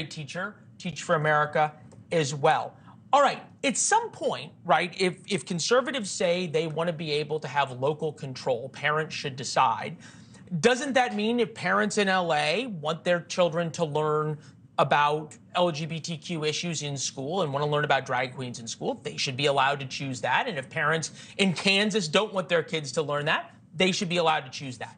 teacher, Teach for America as well. All right, at some point, right, if conservatives say they want to be able to have local control, parents should decide, doesn't that mean if parents in LA want their children to learn about LGBTQ issues in school and want to learn about drag queens in school, they should be allowed to choose that? And if parents in Kansas don't want their kids to learn that, they should be allowed to choose that.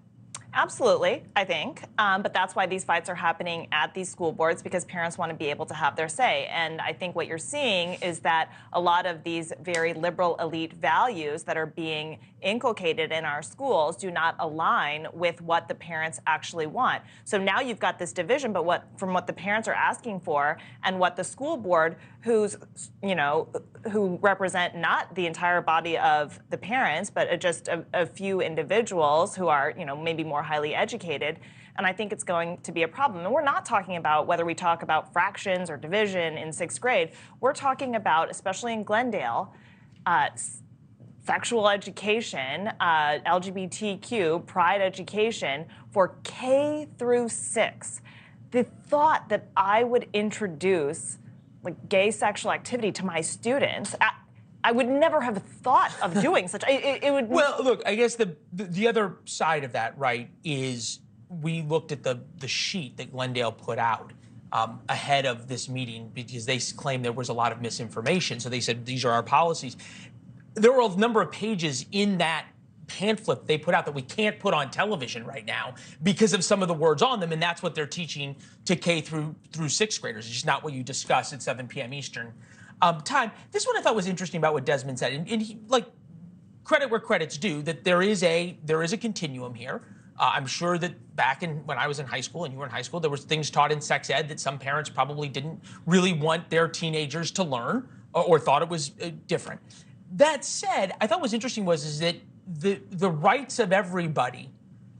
Absolutely, I think. But that's why these fights are happening at these school boards, because parents want to be able to have their say. And I think what you're seeing is that a lot of these very liberal elite values that are being inculcated in our schools do not align with what the parents actually want. So now you've got this division, but from what the parents are asking for and what the school board, who represent not the entire body of the parents, but just a few individuals who are, maybe more highly educated. And I think it's going to be a problem. And we're not talking about whether we talk about fractions or division in 6th grade. We're talking about, especially in Glendale, sexual education, LGBTQ, pride education for K through 6. The thought that I would introduce gay sexual activity to my students, I would never have thought of doing such. It would. Well, look, I guess the other side of that, right, is we looked at the sheet that Glendale put out ahead of this meeting because they claimed there was a lot of misinformation. So they said, these are our policies. There were a number of pages in that pamphlet they put out that we can't put on television right now because of some of the words on them, and that's what they're teaching to K through 6th graders. It's just not what you discuss at 7 p.m. Eastern time. This one I thought was interesting about what Desmond said, and he, credit where credit's due, that there is a continuum here. I'm sure that back when I was in high school and you were in high school, there was things taught in sex ed that some parents probably didn't really want their teenagers to learn or thought it was different. That said, I thought what was interesting is that the rights of everybody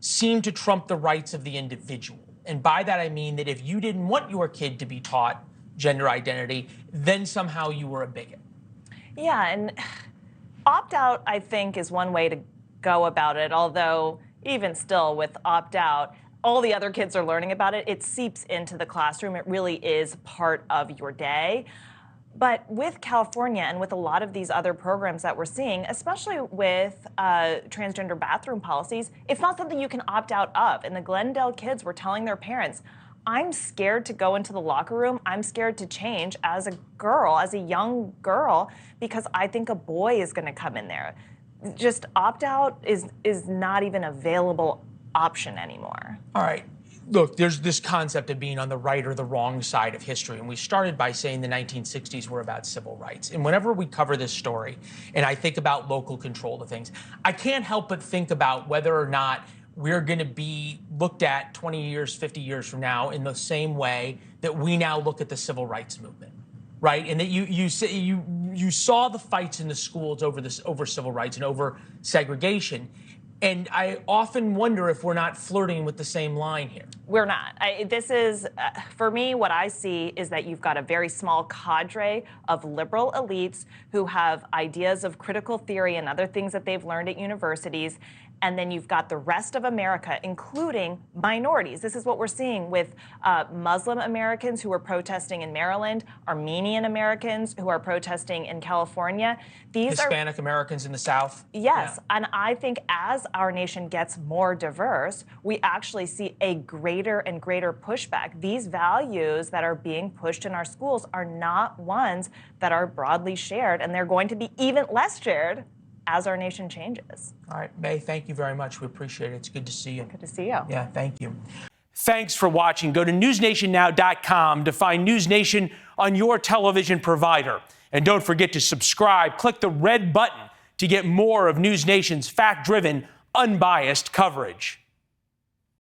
seem to trump the rights of the individual. And by that I mean that if you didn't want your kid to be taught gender identity, then somehow you were a bigot. Yeah, and opt-out, I think, is one way to go about it, although even still with opt-out, all the other kids are learning about it. It seeps into the classroom. It really is part of your day. But with California and with a lot of these other programs that we're seeing, especially with transgender bathroom policies, it's not something you can opt out of. And the Glendale kids were telling their parents, I'm scared to go into the locker room. I'm scared to change as a girl, as a young girl, because I think a boy is going to come in there. Just opt out is not even an available option anymore. All right. Look, there's this concept of being on the right or the wrong side of history. And we started by saying the 1960s were about civil rights. And whenever we cover this story, and I think about local control of things, I can't help but think about whether or not we're going to be looked at 20 years, 50 years from now in the same way that we now look at the civil rights movement, right? And that you saw the fights in the schools over civil rights and over segregation. And I often wonder if we're not flirting with the same line here. We're not. This is, for me, what I see is that you've got a very small cadre of liberal elites who have ideas of critical theory and other things that they've learned at universities. And then you've got the rest of America, including minorities. This is what we're seeing with Muslim Americans who are protesting in Maryland, Armenian Americans who are protesting in California. These Hispanic Americans in the South. Yes, yeah. And I think as our nation gets more diverse, we actually see a greater and greater pushback. These values that are being pushed in our schools are not ones that are broadly shared, and they're going to be even less shared as our nation changes. All right, May, thank you very much. We appreciate it. It's good to see you. Good to see you. Yeah, thank you. Thanks for watching. Go to newsnationnow.com to find NewsNation on your television provider. And don't forget to subscribe. Click the red button to get more of NewsNation's fact-driven, unbiased coverage.